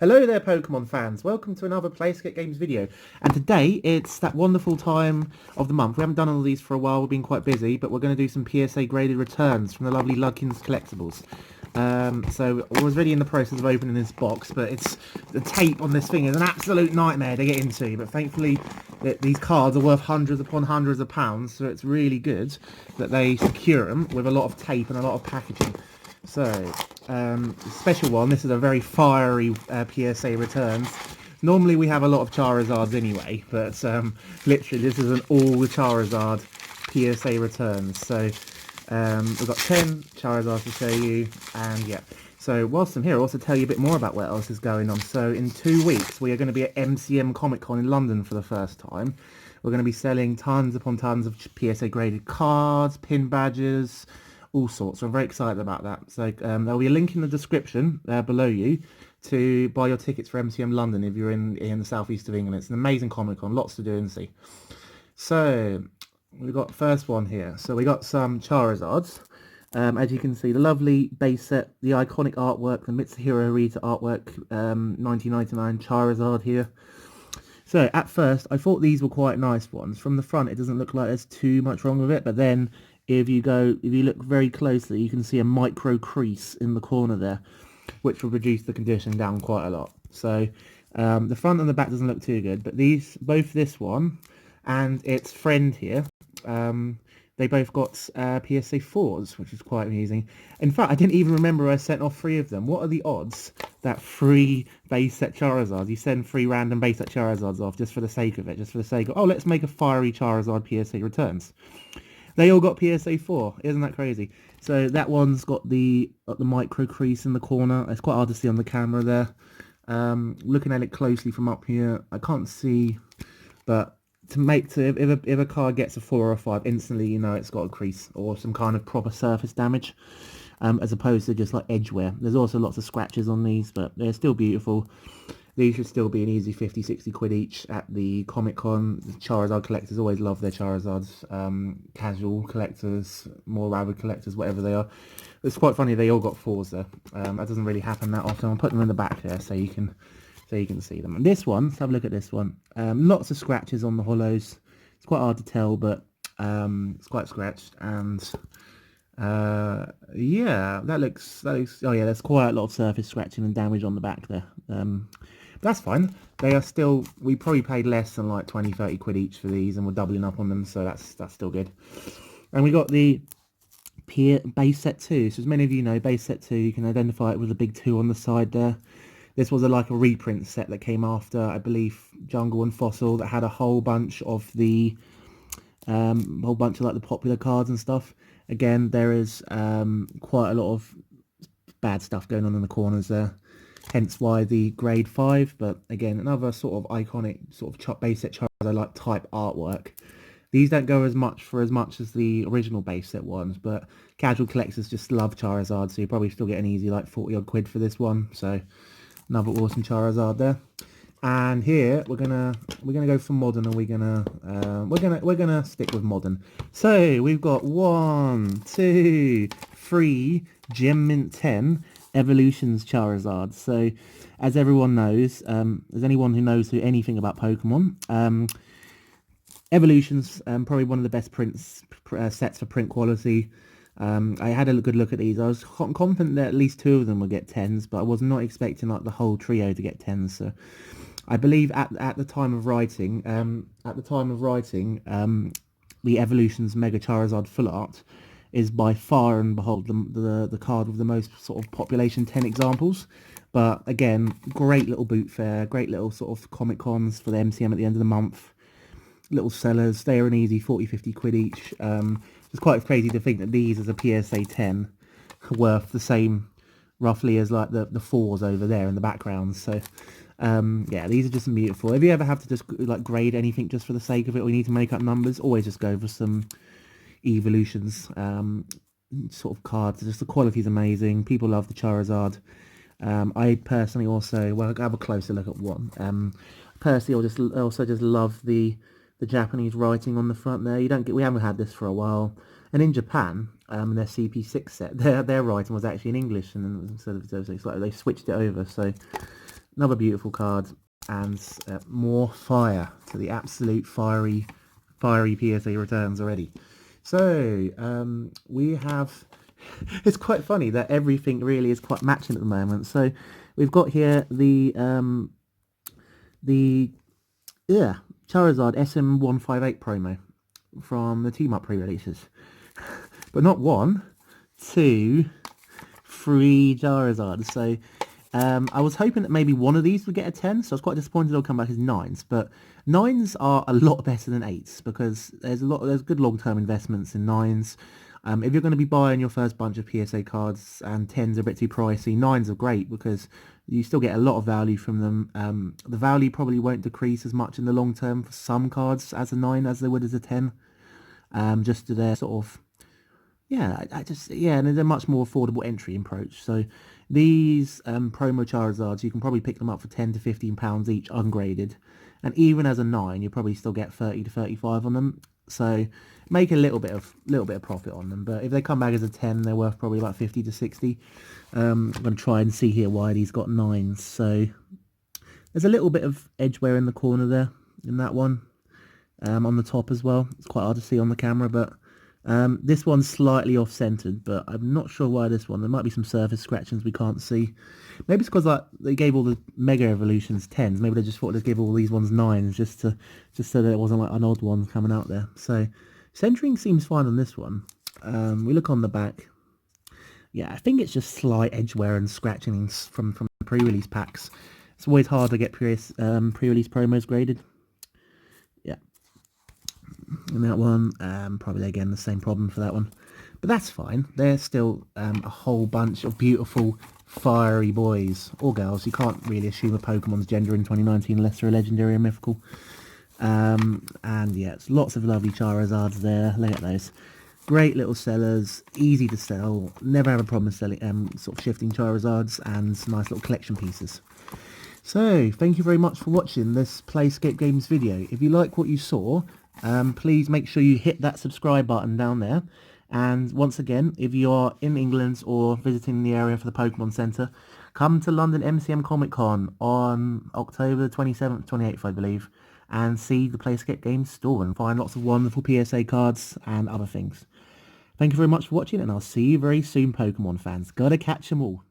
Hello there Pokemon fans, welcome to another PlaySkape Games video, and today it's that wonderful time of the month. We haven't done all these for a while, we've been quite busy, but we're going to do some PSA graded returns from the lovely Luckins collectibles. So I was really in the process of opening this box, but it's the tape on this thing is an absolute nightmare to get into, but thankfully these cards are worth hundreds upon hundreds of pounds, so it's really good that they secure them with a lot of tape and a lot of packaging. So, special one, this is a very fiery PSA returns. Normally we have a lot of Charizards anyway, but literally this is an all Charizard PSA returns. So, we've got 10 Charizards to show you, and yeah. So, whilst I'm here, I'll also tell you a bit more about what else is going on. So, in 2 weeks, we are going to be at MCM Comic Con in London for the first time. We're going to be selling tons upon tons of PSA graded cards, pin badges, all sorts. So I'm very excited about that. So there'll be a link in the description below you to buy your tickets for MCM London if you're in the southeast of England. It's an amazing Comic Con, lots to do and see. So we've got first one here. So we got some Charizards. As you can see, the lovely base set, the iconic artwork, the Mitsuhiro Rita artwork, 1999 Charizard here. So at first I thought these were quite nice ones. From the front it doesn't look like there's too much wrong with it, but then if you look very closely, you can see a micro crease in the corner there, which will reduce the condition down quite a lot. So the front and the back doesn't look too good, but both this one and its friend here, they both got PSA 4s, which is quite amusing. In fact, I didn't even remember I sent off 3 of them. What are the odds that 3 base set Charizards, you send 3 random base set Charizards off just for the sake of it, just for the sake of, oh, let's make a fiery Charizard PSA returns. They all got PSA 4. Isn't that crazy? So that one's got the micro crease in the corner. It's quite hard to see on the camera there. Looking at it closely from up here, I can't see, but if a card gets a 4 or a 5, instantly you know it's got a crease or some kind of proper surface damage, as opposed to just like edge wear. There's also lots of scratches on these, but they're still beautiful. These should still be an easy 50-60 quid each at the Comic Con. The Charizard collectors always love their Charizards. Casual collectors, more rabid collectors, whatever they are. It's quite funny they all got 4s there. That doesn't really happen that often. I'll put them in the back there so you can see them. And this one, let's have a look at this one. Lots of scratches on the hollows. It's quite hard to tell, but it's quite scratched. And yeah, that looks. Oh yeah, there's quite a lot of surface scratching and damage on the back there. That's fine. They are still, we probably paid less than like 20-30 quid each for these, and we're doubling up on them, so that's still good. And we got the base set 2. So as many of you know, base set 2, you can identify it with a big 2 on the side there. This was like a reprint set that came after, I believe, Jungle and Fossil, that had a whole bunch of like the popular cards and stuff. Again, there is quite a lot of bad stuff going on in the corners there. Hence why the grade 5, but again, another sort of iconic sort of base set Charizard like type artwork. These don't go as much as the original base set ones, but casual collectors just love Charizard, so you probably still get an easy like 40 odd quid for this one. So another awesome Charizard there. And here we're gonna go for modern, and we're gonna stick with modern. So we've got 1, 2, 3 Gem Mint 10 Evolutions Charizard. So as everyone knows, as anyone who knows anything about Pokemon, Evolutions probably one of the best sets for print quality. I had a good look at these. I was confident that at least 2 of them would get 10s, but I was not expecting like the whole trio to get 10s. So I believe at the time of writing, the Evolutions Mega Charizard Full Art is by far and behold the card with the most sort of population 10 examples. But again, great little boot fair, great little sort of Comic Cons for the MCM at the end of the month. Little sellers, they are an easy 40-50 quid each. It's quite crazy to think that these as a PSA 10 are worth the same roughly as like the 4s over there in the background. So yeah, these are just beautiful. If you ever have to just like grade anything just for the sake of it, or you need to make up numbers, always just go for some Evolutions sort of cards. Just the quality is amazing. People love the Charizard. I personally also, well, I'll have a closer look at one. Personally, I also just love the Japanese writing on the front there. We haven't had this for a while. And in Japan, their CP6 set, their writing was actually in English, and instead of it's like they switched it over. So Another beautiful card, and more fire to the absolute fiery PSA returns already. So we have. It's quite funny that everything really is quite matching at the moment. So we've got here the Charizard SM158 promo from the Team Up pre-releases, but not one, two, three Charizards. So I was hoping that maybe one of these would get a 10, so I was quite disappointed they'll come back as 9s, but 9s are a lot better than 8s because there's good long-term investments in 9s. If you're going to be buying your first bunch of PSA cards and 10s are a bit too pricey, 9s are great because you still get a lot of value from them. The value probably won't decrease as much in the long term for some cards as a 9 as they would as a 10. Just to their sort of, yeah, and they're a much more affordable entry approach. So these promo Charizards, you can probably pick them up for £10 to £15 each ungraded, and even as a 9, you probably still get 30 to 35 on them. So make a little bit of profit on them. But if they come back as a 10, they're worth probably about 50 to 60. I'm going to try and see here why these got 9s. So there's a little bit of edge wear in the corner there in that one, on the top as well. It's quite hard to see on the camera, but this one's slightly off-centered, but I'm not sure why this one. There might be some surface scratchings we can't see. Maybe it's because like they gave all the Mega Evolutions 10s. Maybe they just thought they'd give all these ones 9s just so that it wasn't like an odd one coming out there. So centering seems fine on this one. We look on the back. Yeah, I think it's just slight edge wear and scratching from the pre-release packs. It's always hard to get pre-release promos graded. Yeah. And that one, probably again the same problem for that one. But that's fine. There's still a whole bunch of beautiful, fiery boys or girls. You can't really assume a Pokemon's gender in 2019 unless they're a legendary or mythical. And yeah, it's lots of lovely Charizards there. Look at those. Great little sellers, easy to sell, never have a problem selling sort of shifting Charizards, and nice little collection pieces. So, thank you very much for watching this PlaySkape Games video. If you like what you saw, please make sure you hit that subscribe button down there. And once again, if you are in England or visiting the area for the Pokemon Centre, come to London MCM Comic Con on October 27th, 28th, I believe, and see the PlaySkape Games store and find lots of wonderful PSA cards and other things. Thank you very much for watching, and I'll see you very soon, Pokemon fans. Gotta catch 'em all.